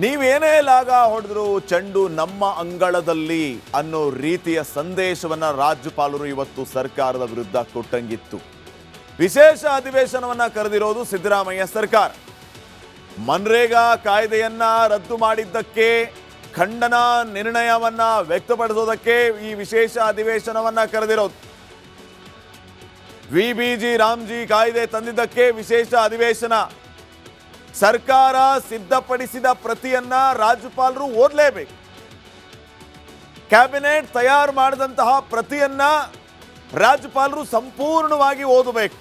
ನೀವೇನೇ ಲಾಗ ಹೊಡೆದ್ರು ಚೆಂಡು ನಮ್ಮ ಅಂಗಳದಲ್ಲಿ ಅನ್ನೋ ರೀತಿಯ ಸಂದೇಶವನ್ನ ರಾಜ್ಯಪಾಲರು ಇವತ್ತು ಸರ್ಕಾರದ ವಿರುದ್ಧ ಕೊಟ್ಟಂಗಿತ್ತು. ವಿಶೇಷ ಅಧಿವೇಶನವನ್ನ ಕರೆದಿರೋದು ಸಿದ್ದರಾಮಯ್ಯ ಸರ್ಕಾರ. ಮನ್ರೇಗಾ ಕಾಯ್ದೆಯನ್ನ ರದ್ದು ಮಾಡಿದ್ದಕ್ಕೆ ಖಂಡನ ನಿರ್ಣಯವನ್ನ ವ್ಯಕ್ತಪಡಿಸೋದಕ್ಕೆ ಈ ವಿಶೇಷ ಅಧಿವೇಶನವನ್ನ ಕರೆದಿರೋದು. ವಿಬಿಜಿ ರಾಮ್ಜಿ ಕಾಯ್ದೆ ತಂದಿದ್ದಕ್ಕೆ ವಿಶೇಷ ಅಧಿವೇಶನ. ಸರ್ಕಾರ ಸಿದ್ಧಪಡಿಸಿದ ಪ್ರತಿಯನ್ನ ರಾಜ್ಯಪಾಲರು ಓದಲೇಬೇಕು. ಕ್ಯಾಬಿನೆಟ್ ತಯಾರು ಮಾಡಿದಂತಹ ಪ್ರತಿಯನ್ನ ರಾಜ್ಯಪಾಲರು ಸಂಪೂರ್ಣವಾಗಿ ಓದಬೇಕು.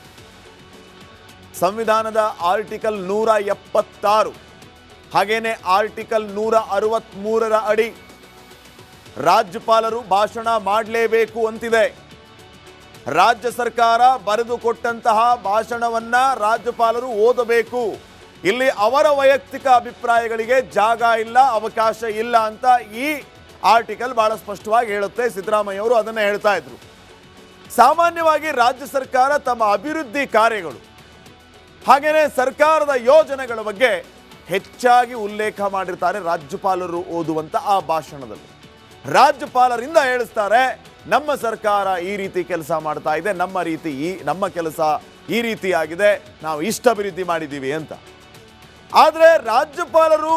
ಸಂವಿಧಾನದ ಆರ್ಟಿಕಲ್ 176 ಹಾಗೇನೆ ಆರ್ಟಿಕಲ್ 163ರ ಅಡಿ ರಾಜ್ಯಪಾಲರು ಭಾಷಣ ಮಾಡಲೇಬೇಕು ಅಂತಿದೆ. ರಾಜ್ಯ ಸರ್ಕಾರ ಬರೆದುಕೊಟ್ಟಂತಹ ಭಾಷಣವನ್ನ ರಾಜ್ಯಪಾಲರು ಓದಬೇಕು. ಇಲ್ಲಿ ಅವರ ವೈಯಕ್ತಿಕ ಅಭಿಪ್ರಾಯಗಳಿಗೆ ಜಾಗ ಇಲ್ಲ, ಅವಕಾಶ ಇಲ್ಲ ಅಂತ ಈ ಆರ್ಟಿಕಲ್ ಬಹಳ ಸ್ಪಷ್ಟವಾಗಿ ಹೇಳುತ್ತೆ. ಸಿದ್ದರಾಮಯ್ಯ ಅವರು ಅದನ್ನೇ ಹೇಳ್ತಾ ಇದ್ರು. ಸಾಮಾನ್ಯವಾಗಿ ರಾಜ್ಯ ಸರ್ಕಾರ ತಮ್ಮ ಅಭಿವೃದ್ಧಿ ಕಾರ್ಯಗಳು ಹಾಗೇನೆ ಸರ್ಕಾರದ ಯೋಜನೆಗಳ ಬಗ್ಗೆ ಹೆಚ್ಚಾಗಿ ಉಲ್ಲೇಖ ಮಾಡಿರ್ತಾರೆ ರಾಜ್ಯಪಾಲರು ಓದುವಂತ ಆ ಭಾಷಣದಲ್ಲಿ. ರಾಜ್ಯಪಾಲರಿಂದ ಹೇಳಿಸ್ತಾರೆ, ನಮ್ಮ ಸರ್ಕಾರ ಈ ರೀತಿ ಕೆಲಸ ಮಾಡ್ತಾ ಇದೆ, ನಮ್ಮ ಕೆಲಸ ಈ ರೀತಿ ಆಗಿದೆ, ನಾವು ಇಷ್ಟ ಅಭಿವೃದ್ಧಿ ಮಾಡಿದ್ದೀವಿ ಅಂತ. ಆದರೆ ರಾಜ್ಯಪಾಲರು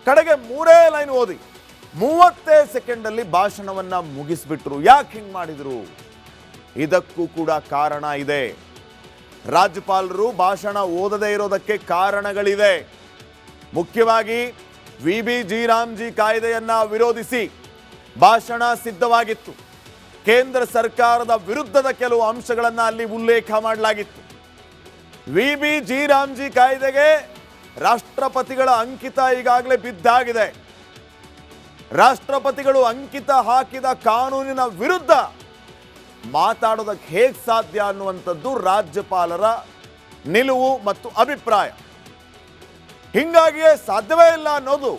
ಕಡೆಗೆ 3 ಲೈನ್ ಓದಿ 30 ಸೆಕೆಂಡಲ್ಲಿ ಭಾಷಣವನ್ನ ಮುಗಿಸ್ಬಿಟ್ರು. ಯಾಕೆ ಹಿಂಗೆ ಮಾಡಿದ್ರು? ಇದಕ್ಕೂ ಕೂಡ ಕಾರಣ ಇದೆ. ರಾಜ್ಯಪಾಲರು ಭಾಷಣ ಓದದೇ ಇರೋದಕ್ಕೆ ಕಾರಣಗಳಿವೆ. ಮುಖ್ಯವಾಗಿ ವಿಬಿಜಿ ರಾಮ್ಜಿ ಕಾಯ್ದೆಯನ್ನ ವಿರೋಧಿಸಿ ಭಾಷಣ ಸಿದ್ಧವಾಗಿತ್ತು. ಕೇಂದ್ರ ಸರ್ಕಾರದ ವಿರುದ್ಧದ ಕೆಲವು ಅಂಶಗಳನ್ನ ಅಲ್ಲಿ ಉಲ್ಲೇಖ ಮಾಡಲಾಗಿತ್ತು. ವಿಬಿಜಿ ರಾಮ್ಜಿ ಕಾಯ್ದೆಗೆ ರಾಷ್ಟ್ರಪತಿಗಳ ಅಂಕಿತ ಈಗಾಗಲೇ ಬಿದ್ದಾಗಿದೆ. ರಾಷ್ಟ್ರಪತಿಗಳು ಅಂಕಿತ ಹಾಕಿದ ಕಾನೂನಿನ ವಿರುದ್ಧ ಮಾತಾಡೋದಕ್ಕೆ ಹೇಗೆ ಸಾಧ್ಯ ಅನ್ನುವಂಥದ್ದು ರಾಜ್ಯಪಾಲರ ನಿಲುವು ಮತ್ತು ಅಭಿಪ್ರಾಯ. ಹಿಂಗಾಗಿಯೇ ಸಾಧ್ಯವೇ ಇಲ್ಲ ಅನ್ನೋದು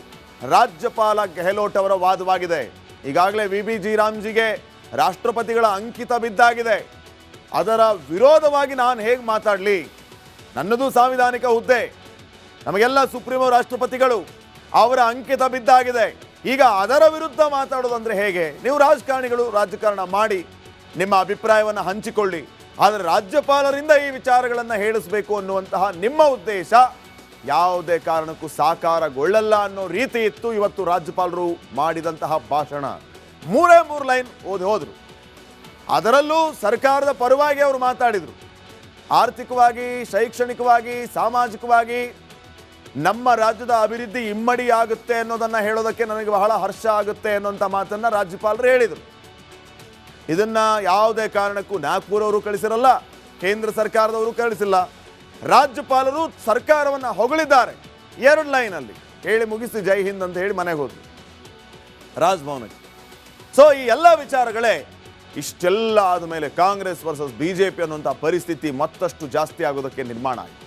ರಾಜ್ಯಪಾಲ ಗೆಹ್ಲೋಟ್ ಅವರ ವಾದವಾಗಿದೆ. ಈಗಾಗಲೇ ವಿಬಿಜಿ ರಾಮ್ಜಿಗೆ ರಾಷ್ಟ್ರಪತಿಗಳ ಅಂಕಿತ ಬಿದ್ದಾಗಿದೆ. ಅದರ ವಿರೋಧವಾಗಿ ನಾನು ಹೇಗೆ ಮಾತಾಡಲಿ? ನನ್ನದು ಸಾಂವಿಧಾನಿಕ ಹುದ್ದೆ, ನಮಗೆಲ್ಲ ಸುಪ್ರೀಂ ರಾಷ್ಟ್ರಪತಿಗಳು, ಅವರ ಅಂಕಿತ ಬಿದ್ದಾಗಿದೆ. ಈಗ ಅದರ ವಿರುದ್ಧ ಮಾತಾಡೋದಂದ್ರೆ ಹೇಗೆ? ನೀವು ರಾಜಕಾರಣಿಗಳು ರಾಜಕಾರಣ ಮಾಡಿ ನಿಮ್ಮ ಅಭಿಪ್ರಾಯವನ್ನು ಹಂಚಿಕೊಳ್ಳಿ, ಆದರೆ ರಾಜ್ಯಪಾಲರಿಂದ ಈ ವಿಚಾರಗಳನ್ನು ಹೇಳಿಸಬೇಕು ಅನ್ನುವಂತಹ ನಿಮ್ಮ ಉದ್ದೇಶ ಯಾವುದೇ ಕಾರಣಕ್ಕೂ ಸಾಕಾರಗೊಳ್ಳಲ್ಲ ಅನ್ನೋ ರೀತಿ ಇತ್ತು ಇವತ್ತು ರಾಜ್ಯಪಾಲರು ಮಾಡಿದಂತಹ ಭಾಷಣ. 3 ಲೈನ್ ಓದಿ ಹೋದ್ರು. ಅದರಲ್ಲೂ ಸರ್ಕಾರದ ಪರವಾಗಿ ಅವರು ಮಾತಾಡಿದರು. ಆರ್ಥಿಕವಾಗಿ, ಶೈಕ್ಷಣಿಕವಾಗಿ, ಸಾಮಾಜಿಕವಾಗಿ ನಮ್ಮ ರಾಜ್ಯದ ಅಭಿವೃದ್ಧಿ ಇಮ್ಮಡಿ ಆಗುತ್ತೆ ಅನ್ನೋದನ್ನ ಹೇಳೋದಕ್ಕೆ ನನಗೆ ಬಹಳ ಹರ್ಷ ಆಗುತ್ತೆ ಅನ್ನೋಂಥ ಮಾತನ್ನ ರಾಜ್ಯಪಾಲರು ಹೇಳಿದರು. ಇದನ್ನ ಯಾವುದೇ ಕಾರಣಕ್ಕೂ ನಾಗ್ಪುರ್ ಅವರು ಕಳಿಸಿರಲ್ಲ, ಕೇಂದ್ರ ಸರ್ಕಾರದವರು ಕಳಿಸಿಲ್ಲ. ರಾಜ್ಯಪಾಲರು ಸರ್ಕಾರವನ್ನು ಹೊಗಳಿದ್ದಾರೆ. 2 ಲೈನಲ್ಲಿ ಹೇಳಿ ಮುಗಿಸಿ ಜೈ ಹಿಂದ್ ಅಂತ ಹೇಳಿ ಮನೆಗೆ ಹೋದ್ರು ರಾಜಭವನಕ್ಕೆ. ಸೊ ಈ ಎಲ್ಲ ವಿಚಾರಗಳೇ ಇಷ್ಟೆಲ್ಲ ಆದಮೇಲೆ ಕಾಂಗ್ರೆಸ್ ವರ್ಸಸ್ ಬಿಜೆಪಿ ಅನ್ನುವಂಥ ಪರಿಸ್ಥಿತಿ ಮತ್ತಷ್ಟು ಜಾಸ್ತಿ ಆಗೋದಕ್ಕೆ ನಿರ್ಮಾಣ ಆಗಿದೆ.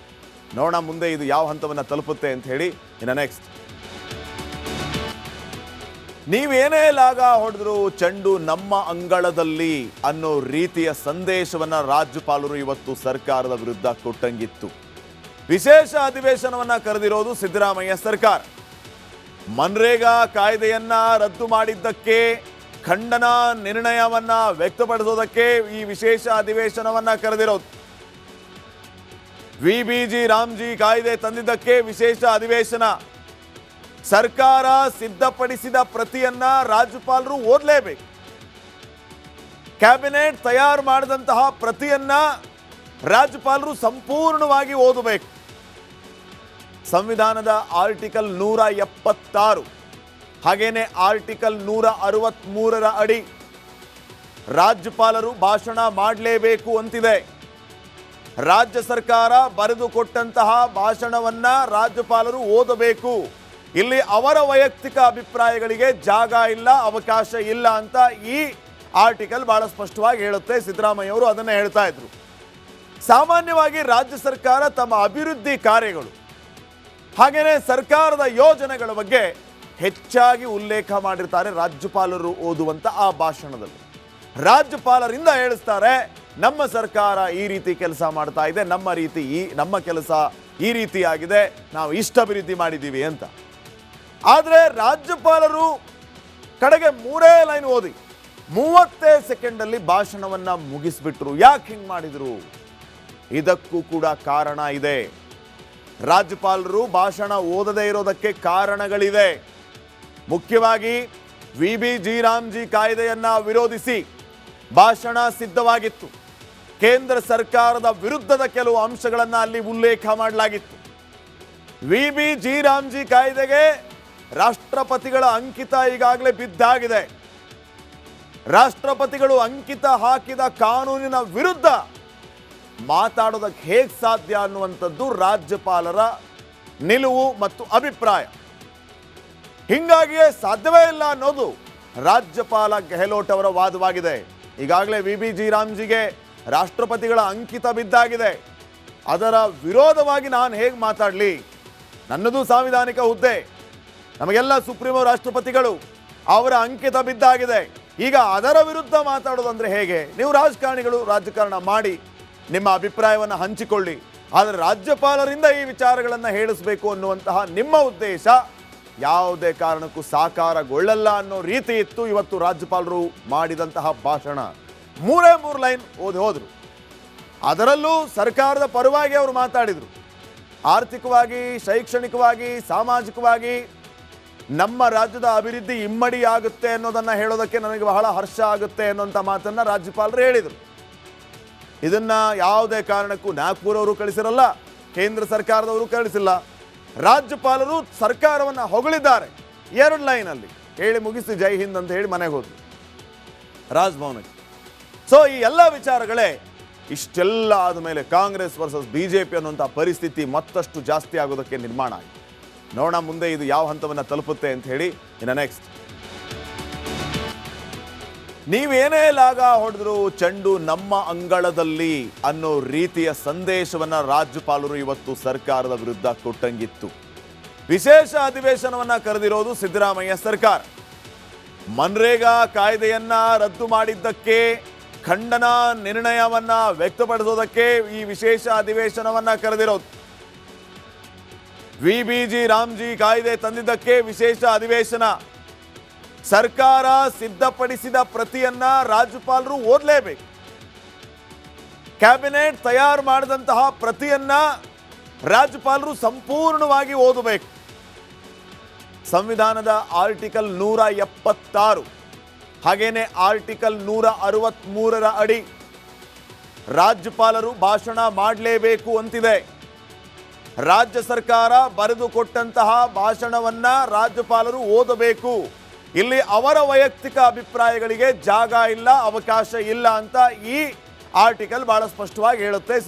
ನೋಡೋಣ ಮುಂದೆ ಇದು ಯಾವ ಹಂತವನ್ನು ತಲುಪುತ್ತೆ ಅಂತ ಹೇಳಿ. ಇನ್ನು ನೆಕ್ಸ್ಟ್, ನೀವೇನೇ ಲಾಗ ಹೊಡೆದ್ರು ಚೆಂಡು ನಮ್ಮ ಅಂಗಳದಲ್ಲಿ ಅನ್ನೋ ರೀತಿಯ ಸಂದೇಶವನ್ನ ರಾಜ್ಯಪಾಲರು ಇವತ್ತು ಸರ್ಕಾರದ ವಿರುದ್ಧ ಕೊಟ್ಟಂಗಿತ್ತು. ವಿಶೇಷ ಅಧಿವೇಶನವನ್ನ ಕರೆದಿರೋದು ಸಿದ್ದರಾಮಯ್ಯ ಸರ್ಕಾರ. ಮನ್ರೇಗಾ ಕಾಯ್ದೆಯನ್ನ ರದ್ದು ಮಾಡಿದ್ದಕ್ಕೆ ಖಂಡನ ನಿರ್ಣಯವನ್ನ ವ್ಯಕ್ತಪಡಿಸೋದಕ್ಕೆ ಈ ವಿಶೇಷ ಅಧಿವೇಶನವನ್ನ ಕರೆದಿರೋದು. ವಿಬಿಜಿ ರಾಮ್ಜಿ ಕಾಯ್ದೆ ತಂದಿದ್ದಕ್ಕೆ ವಿಶೇಷ ಅಧಿವೇಶನ. ಸರ್ಕಾರ ಸಿದ್ಧಪಡಿಸಿದ ಪ್ರತಿಯನ್ನ ರಾಜ್ಯಪಾಲರು ಓದಲೇಬೇಕು. ಕ್ಯಾಬಿನೆಟ್ ತಯಾರು ಮಾಡಿದಂತಹ ಪ್ರತಿಯನ್ನ ರಾಜ್ಯಪಾಲರು ಸಂಪೂರ್ಣವಾಗಿ ಓದಬೇಕು. ಸಂವಿಧಾನದ ಆರ್ಟಿಕಲ್ 176 ಹಾಗೇನೆ ಆರ್ಟಿಕಲ್ 163ರ ಅಡಿ ರಾಜ್ಯಪಾಲರು ಭಾಷಣ ಮಾಡಲೇಬೇಕು ಅಂತಿದೆ. ರಾಜ್ಯ ಸರ್ಕಾರ ಬರೆದುಕೊಟ್ಟಂತಹ ಭಾಷಣವನ್ನ ರಾಜ್ಯಪಾಲರು ಓದಬೇಕು. ಇಲ್ಲಿ ಅವರ ವೈಯಕ್ತಿಕ ಅಭಿಪ್ರಾಯಗಳಿಗೆ ಜಾಗ ಇಲ್ಲ, ಅವಕಾಶ ಇಲ್ಲ ಅಂತ ಈ ಆರ್ಟಿಕಲ್ ಬಹಳ ಸ್ಪಷ್ಟವಾಗಿ ಹೇಳುತ್ತೆ. ಸಿದ್ದರಾಮಯ್ಯ ಅವರು ಅದನ್ನೇ ಹೇಳ್ತಾ ಇದ್ರು. ಸಾಮಾನ್ಯವಾಗಿ ರಾಜ್ಯ ಸರ್ಕಾರ ತಮ್ಮ ಅಭಿವೃದ್ಧಿ ಕಾರ್ಯಗಳು ಹಾಗೇನೆ ಸರ್ಕಾರದ ಯೋಜನೆಗಳ ಬಗ್ಗೆ ಹೆಚ್ಚಾಗಿ ಉಲ್ಲೇಖ ಮಾಡಿರ್ತಾರೆ ರಾಜ್ಯಪಾಲರು ಓದುವಂತ ಆ ಭಾಷಣದಲ್ಲಿ. ರಾಜ್ಯಪಾಲರಿಂದ ಹೇಳಿಸ್ತಾರೆ, ನಮ್ಮ ಸರ್ಕಾರ ಈ ರೀತಿ ಕೆಲಸ ಮಾಡ್ತಾ ಇದೆ, ನಮ್ಮ ಕೆಲಸ ಈ ರೀತಿ ಆಗಿದೆ, ನಾವು ಇಷ್ಟ ಅಭಿವೃದ್ಧಿ ಮಾಡಿದ್ದೀವಿ ಅಂತ. ಆದರೆ ರಾಜ್ಯಪಾಲರು ಕಡೆಗೆ 3 ಲೈನ್ ಓದಿ 30 ಸೆಕೆಂಡಲ್ಲಿ ಭಾಷಣವನ್ನ ಮುಗಿಸ್ಬಿಟ್ರು. ಯಾಕೆ ಹಿಂಗೆ ಮಾಡಿದ್ರು? ಇದಕ್ಕೂ ಕೂಡ ಕಾರಣ ಇದೆ. ರಾಜ್ಯಪಾಲರು ಭಾಷಣ ಓದದೇ ಇರೋದಕ್ಕೆ ಕಾರಣಗಳಿವೆ. ಮುಖ್ಯವಾಗಿ ವಿಬಿಜಿ ರಾಮ್ಜಿ ಕಾಯ್ದೆಯನ್ನ ವಿರೋಧಿಸಿ ಭಾಷಣ ಸಿದ್ಧವಾಗಿತ್ತು. ಕೇಂದ್ರ ಸರ್ಕಾರದ ವಿರುದ್ಧದ ಕೆಲವು ಅಂಶಗಳನ್ನು ಅಲ್ಲಿ ಉಲ್ಲೇಖ ಮಾಡಲಾಗಿತ್ತು. ವಿಬಿಜಿ ರಾಮ್ಜಿ ಕಾಯ್ದೆಗೆ ರಾಷ್ಟ್ರಪತಿಗಳ ಅಂಕಿತ ಈಗಾಗಲೇ ಬಿದ್ದಾಗಿದೆ. ರಾಷ್ಟ್ರಪತಿಗಳು ಅಂಕಿತ ಹಾಕಿದ ಕಾನೂನಿನ ವಿರುದ್ಧ ಮಾತಾಡೋದಕ್ಕೆ ಹೇಗೆ ಸಾಧ್ಯ ಅನ್ನುವಂಥದ್ದು ರಾಜ್ಯಪಾಲರ ನಿಲುವು ಮತ್ತು ಅಭಿಪ್ರಾಯ. ಹಿಂಗಾಗಿಯೇ ಸಾಧ್ಯವೇ ಇಲ್ಲ ಅನ್ನೋದು ರಾಜ್ಯಪಾಲ ಗೆಹ್ಲೋಟ್ ಅವರ ವಾದವಾಗಿದೆ. ಈಗಾಗಲೇ ವಿಬಿಜಿ ರಾಮ್ಜಿಗೆ ರಾಷ್ಟ್ರಪತಿಗಳ ಅಂಕಿತ ಬಿದ್ದಾಗಿದೆ. ಅದರ ವಿರೋಧವಾಗಿ ನಾನು ಹೇಗೆ ಮಾತಾಡಲಿ? ನನ್ನದು ಸಾಂವಿಧಾನಿಕ ಹುದ್ದೆ, ನಮಗೆಲ್ಲ ಸುಪ್ರೀಮೋ ರಾಷ್ಟ್ರಪತಿಗಳು, ಅವರ ಅಂಕಿತ ಬಿದ್ದಾಗಿದೆ. ಈಗ ಅದರ ವಿರುದ್ಧ ಮಾತಾಡೋದಂದ್ರೆ ಹೇಗೆ? ನೀವು ರಾಜಕಾರಣಿಗಳು ರಾಜಕಾರಣ ಮಾಡಿ ನಿಮ್ಮ ಅಭಿಪ್ರಾಯವನ್ನು ಹಂಚಿಕೊಳ್ಳಿ, ಆದರೆ ರಾಜ್ಯಪಾಲರಿಂದ ಈ ವಿಚಾರಗಳನ್ನು ಹೇಳಿಸಬೇಕು ಅನ್ನುವಂತಹ ನಿಮ್ಮ ಉದ್ದೇಶ ಯಾವುದೇ ಕಾರಣಕ್ಕೂ ಸಾಕಾರಗೊಳ್ಳಲ್ಲ ಅನ್ನೋ ರೀತಿ ಇತ್ತು ಇವತ್ತು ರಾಜ್ಯಪಾಲರು ಮಾಡಿದಂತಹ ಭಾಷಣ. 3 ಲೈನ್ ಓದಿ ಹೋದರು. ಅದರಲ್ಲೂ ಸರ್ಕಾರದ ಪರವಾಗಿ ಅವರು ಮಾತಾಡಿದರು. ಆರ್ಥಿಕವಾಗಿ, ಶೈಕ್ಷಣಿಕವಾಗಿ, ಸಾಮಾಜಿಕವಾಗಿ ನಮ್ಮ ರಾಜ್ಯದ ಅಭಿವೃದ್ಧಿ ಇಮ್ಮಡಿ ಆಗುತ್ತೆ ಅನ್ನೋದನ್ನು ಹೇಳೋದಕ್ಕೆ ನನಗೆ ಬಹಳ ಹರ್ಷ ಆಗುತ್ತೆ ಅನ್ನೋಂಥ ಮಾತನ್ನು ರಾಜ್ಯಪಾಲರು ಹೇಳಿದರು. ಇದನ್ನ ಯಾವುದೇ ಕಾರಣಕ್ಕೂ ನಾಗ್ಪುರ್ ಅವರು ಕಳಿಸಿರಲ್ಲ, ಕೇಂದ್ರ ಸರ್ಕಾರದವರು ಕಳಿಸಿಲ್ಲ. ರಾಜ್ಯಪಾಲರು ಸರ್ಕಾರವನ್ನು ಹೊಗಳಿದ್ದಾರೆ. 2 ಲೈನಲ್ಲಿ ಹೇಳಿ ಮುಗಿಸಿ ಜೈ ಹಿಂದ್ ಅಂತ ಹೇಳಿ ಮನೆಗೆ ಹೋದ್ರು ರಾಜಭವನಕ್ಕೆ. ಸೊ ಈ ಎಲ್ಲ ವಿಚಾರಗಳೇ ಇಷ್ಟೆಲ್ಲ ಆದಮೇಲೆ ಕಾಂಗ್ರೆಸ್ ವರ್ಸಸ್ ಬಿಜೆಪಿ ಅನ್ನುವಂಥ ಪರಿಸ್ಥಿತಿ ಮತ್ತಷ್ಟು ಜಾಸ್ತಿ ಆಗೋದಕ್ಕೆ ನಿರ್ಮಾಣ ಆಗಿದೆ. ನೋಡೋಣ ಮುಂದೆ ಇದು ಯಾವ ಹಂತವನ್ನು ತಲುಪುತ್ತೆ ಅಂತ ಹೇಳಿ. ಇನ್ನು ನೆಕ್ಸ್ಟ್, ನೀವೇನೇ ಲಾಗ ಹೊಡೆದ್ರು ಚೆಂಡು ನಮ್ಮ ಅಂಗಳದಲ್ಲಿ ಅನ್ನೋ ರೀತಿಯ ಸಂದೇಶವನ್ನ ರಾಜ್ಯಪಾಲರು ಇವತ್ತು ಸರ್ಕಾರದ ವಿರುದ್ಧ ಕೊಟ್ಟಂಗಿತ್ತು. ವಿಶೇಷ ಅಧಿವೇಶನವನ್ನ ಕರೆದಿರೋದು ಸಿದ್ದರಾಮಯ್ಯ ಸರ್ಕಾರ. ಮನ್ರೇಗಾ ಕಾಯ್ದೆಯನ್ನ ರದ್ದು ಮಾಡಿದ್ದಕ್ಕೆ ಖಂಡನ ನಿರ್ಣಯವನ್ನ ವ್ಯಕ್ತಪಡಿಸೋದಕ್ಕೆ ಈ ವಿಶೇಷ ಅಧಿವೇಶನವನ್ನ ಕರೆದಿರೋದು. ವಿಬಿಜಿ ರಾಮ್ಜಿ ಕಾಯ್ದೆ ತಂದಿದ್ದಕ್ಕೆ ವಿಶೇಷ ಅಧಿವೇಶನ. ಸರ್ಕಾರ ಸಿದ್ಧಪಡಿಸಿದ ಪ್ರತಿಯನ್ನ ರಾಜ್ಯಪಾಲರು ಓದಲೇಬೇಕು. ಕ್ಯಾಬಿನೆಟ್ ತಯಾರು ಮಾಡಿದಂತಹ ಪ್ರತಿಯನ್ನ ರಾಜ್ಯಪಾಲರು ಸಂಪೂರ್ಣವಾಗಿ ಓದಬೇಕು. ಸಂವಿಧಾನದ ಆರ್ಟಿಕಲ್ 176 ಹಾಗೇನೆ ಆರ್ಟಿಕಲ್ 163ರ ಅಡಿ ರಾಜ್ಯಪಾಲರು ಭಾಷಣ ಮಾಡಲೇಬೇಕು ಅಂತಿದೆ. ರಾಜ್ಯ ಸರ್ಕಾರ ಬರೆದುಕೊಟ್ಟಂತಹ ಭಾಷಣವನ್ನ ರಾಜ್ಯಪಾಲರು ಓದಬೇಕು. ಇಲ್ಲಿ ಅವರ ವೈಯಕ್ತಿಕ ಅಭಿಪ್ರಾಯಗಳಿಗೆ ಜಾಗ ಇಲ್ಲ, ಅವಕಾಶ ಇಲ್ಲ ಅಂತ ಈ ಆರ್ಟಿಕಲ್ ಬಹಳ ಸ್ಪಷ್ಟವಾಗಿ ಹೇಳುತ್ತೆ.